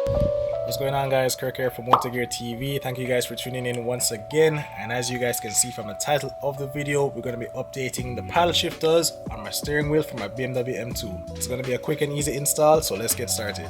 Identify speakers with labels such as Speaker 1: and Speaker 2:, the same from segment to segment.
Speaker 1: What's going on, guys? Kirk here from MotoGear TV. Thank you guys for tuning in once again. And as you guys can see from the title of the video, we're going to be updating the paddle shifters on my steering wheel for my BMW M2. It's going to be a quick and easy install, so let's get started.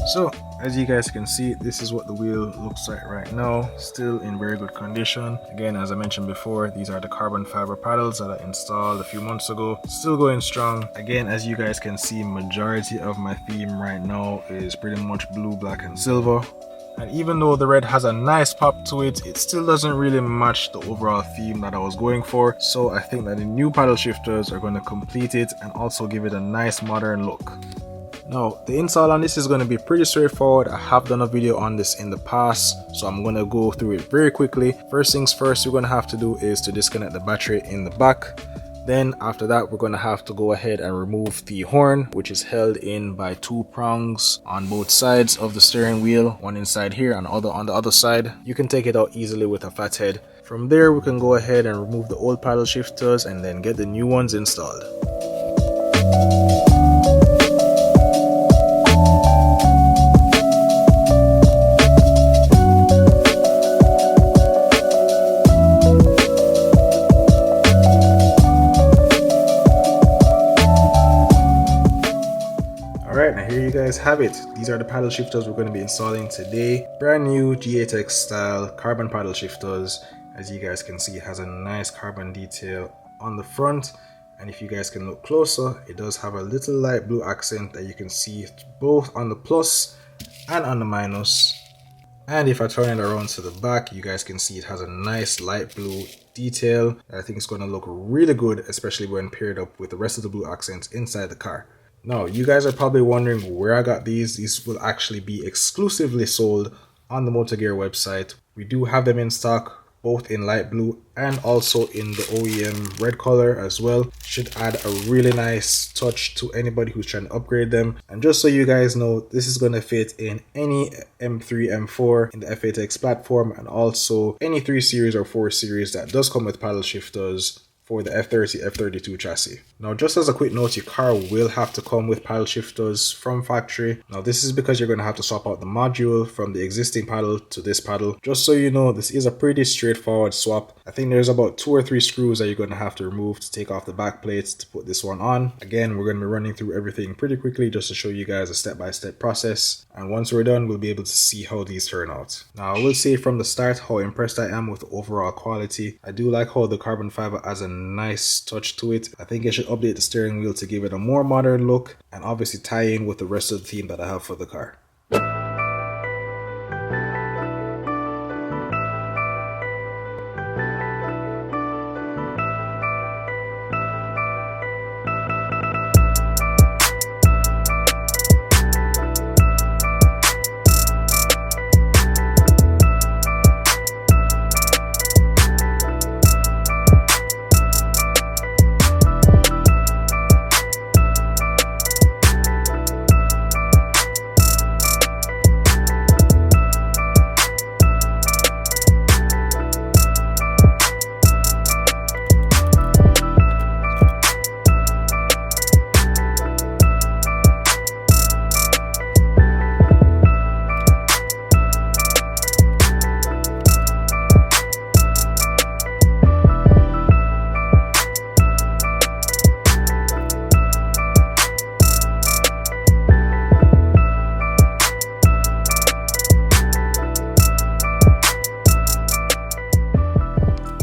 Speaker 1: So, as you guys can see, this is what the wheel looks like right now, still in very good condition. Again, as I mentioned before, these are the carbon fiber paddles that I installed a few months ago, still going strong. Again, as you guys can see, majority of my theme right now is pretty much blue, black and silver. And even though the red has a nice pop to it, it still doesn't really match the overall theme that I was going for. So I think that the new paddle shifters are going to complete it and also give it a nice modern look. Now, the install on this is going to be pretty straightforward. I have done a video on this in the past, so I'm going to go through it very quickly. First things first, you're going to have to do is to disconnect the battery in the back. Then after that, we're going to have to go ahead and remove the horn, which is held in by two prongs on both sides of the steering wheel, one inside here and other on the other side. You can take it out easily with a flathead. From there, we can go ahead and remove the old paddle shifters and then get the new ones installed. Alright, now here you guys have it. These are the paddle shifters we're going to be installing today. Brand new G8X style carbon paddle shifters. As you guys can see, it has a nice carbon detail on the front. And if you guys can look closer, it does have a little light blue accent that you can see both on the plus and on the minus. And if I turn it around to the back, you guys can see it has a nice light blue detail. I think it's going to look really good, especially when paired up with the rest of the blue accents inside the car. Now, you guys are probably wondering where I got these. These will actually be exclusively sold on the MotoGear website. We do have them in stock, both in light blue and also in the OEM red color as well. Should add a really nice touch to anybody who's trying to upgrade them. And just so you guys know, this is going to fit in any M3, M4 in the F8X platform, and also any 3 Series or 4 Series that does come with paddle shifters for the F30, F32 chassis. Now, just as a quick note, your car will have to come with paddle shifters from factory. Now, this is because you're going to have to swap out the module from the existing paddle to this paddle. Just so you know, this is a pretty straightforward swap. I think there's about 2 or 3 screws that you're going to have to remove to take off the back plates to put this one on. Again, we're going to be running through everything pretty quickly just to show you guys a step-by-step process. And once we're done, we'll be able to see how these turn out. Now, I will say from the start how impressed I am with the overall quality. I do like how the carbon fiber has a nice touch to it. I think I should update the steering wheel to give it a more modern look and obviously tie in with the rest of the theme that I have for the car.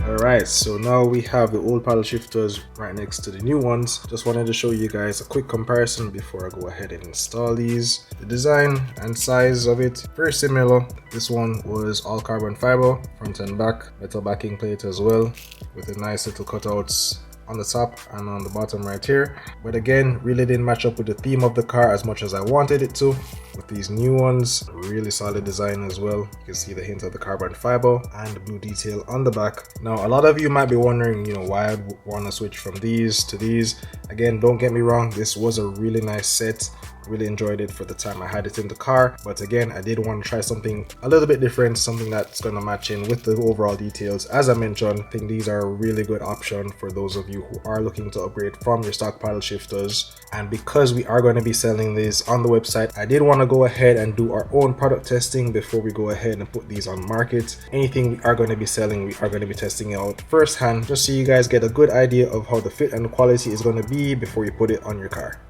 Speaker 1: Alright, so now we have the old paddle shifters right next to the new ones. Just wanted to show you guys a quick comparison before I go ahead and install these. The design and size of it, very similar. This one was all carbon fiber, front and back, metal backing plate as well, with the nice little cutouts on the top and on the bottom right here. But again, really didn't match up with the theme of the car as much as I wanted it to. With these new ones, really solid design as well. You can see the hint of the carbon fiber and the blue detail on the back. Now, a lot of you might be wondering, why I'd want to switch from these to these. Again, don't get me wrong, this was a really nice set. Really enjoyed it for the time I had it in the car, but again, I did want to try something a little bit different, something that's going to match in with the overall details. As I mentioned, I think these are a really good option for those of you who are looking to upgrade from your stock paddle shifters. And because we are going to be selling these on the website, I did want to go ahead and do our own product testing before we go ahead and put these on market. Anything we are going to be selling, we are going to be testing out firsthand, just so you guys get a good idea of how the fit and the quality is going to be before you put it on your car.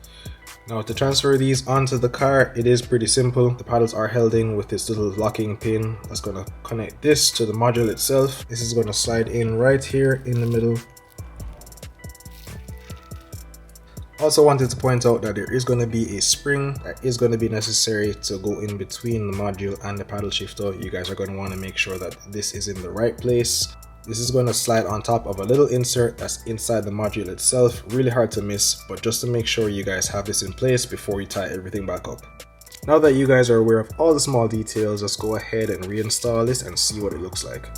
Speaker 1: Now, to transfer these onto the car, it is pretty simple. The paddles are held in with this little locking pin that's going to connect this to the module itself. This is going to slide in right here in the middle. Also wanted to point out that there is going to be a spring that is going to be necessary to go in between the module and the paddle shifter. You guys are going to want to make sure that this is in the right place. This is going to slide on top of a little insert that's inside the module itself. Really hard to miss, but just to make sure you guys have this in place before you tie everything back up. Now that you guys are aware of all the small details, let's go ahead and reinstall this and see what it looks like.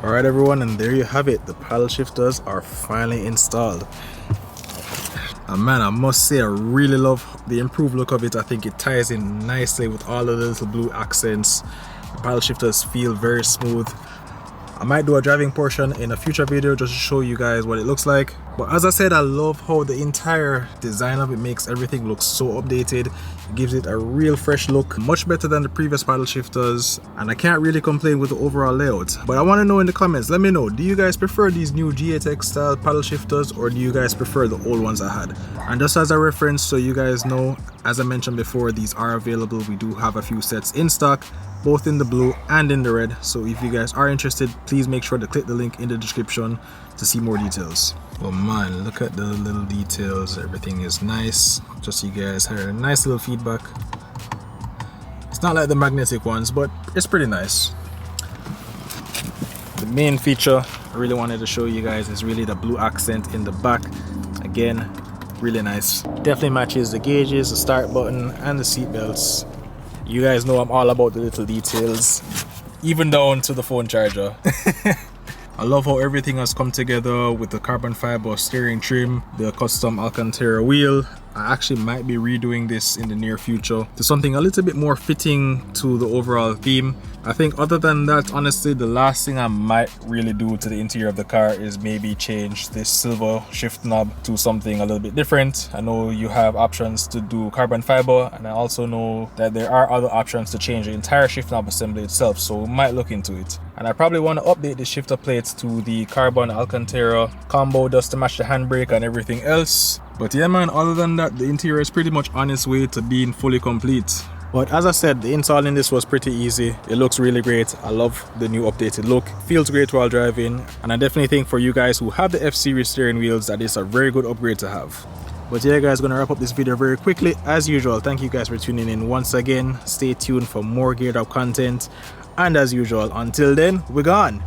Speaker 1: Alright everyone, and there you have it. The paddle shifters are finally installed. And man, I must say I really love the improved look of it. I think it ties in nicely with all of the little blue accents. The paddle shifters feel very smooth. I might do a driving portion in a future video just to show you guys what it looks like. But as I said, I love how the entire design of it makes everything look so updated. It gives it a real fresh look, much better than the previous paddle shifters, and I can't really complain with the overall layout. But I want to know in the comments, let me know, do you guys prefer these new G8X style paddle shifters, or do you guys prefer the old ones I had? And just as a reference, so you guys know, as I mentioned before, these are available. We do have a few sets in stock, both in the blue and in the red. So if you guys are interested, please make sure to click the link in the description to see more details. Well man, look at the little details. Everything is nice. Just so you guys heard a nice little feedback. It's not like the magnetic ones, but it's pretty nice. The main feature I really wanted to show you guys is really the blue accent in the back. Again, really nice. Definitely matches the gauges, the start button, and the seat belts. You guys know I'm all about the little details, even down to the phone charger. I love how everything has come together with the carbon fiber steering trim, the custom Alcantara wheel. I actually might be redoing this in the near future to something a little bit more fitting to the overall theme. I think other than that, honestly, the last thing I might really do to the interior of the car is maybe change this silver shift knob to something a little bit different. I know you have options to do carbon fiber, and I also know that there are other options to change the entire shift knob assembly itself, so we might look into it. And I probably want to update the shifter plates to the carbon Alcantara combo just to match the handbrake and everything else. But yeah man, other than that, the interior is pretty much on its way to being fully complete. But as I said, the installing this was pretty easy. It looks really great. I love the new updated look. Feels great while driving. And I definitely think for you guys who have the F-Series steering wheels, that is a very good upgrade to have. But yeah guys, gonna wrap up this video very quickly. As usual, thank you guys for tuning in once again. Stay tuned for more geared up content. And as usual, until then, we're gone.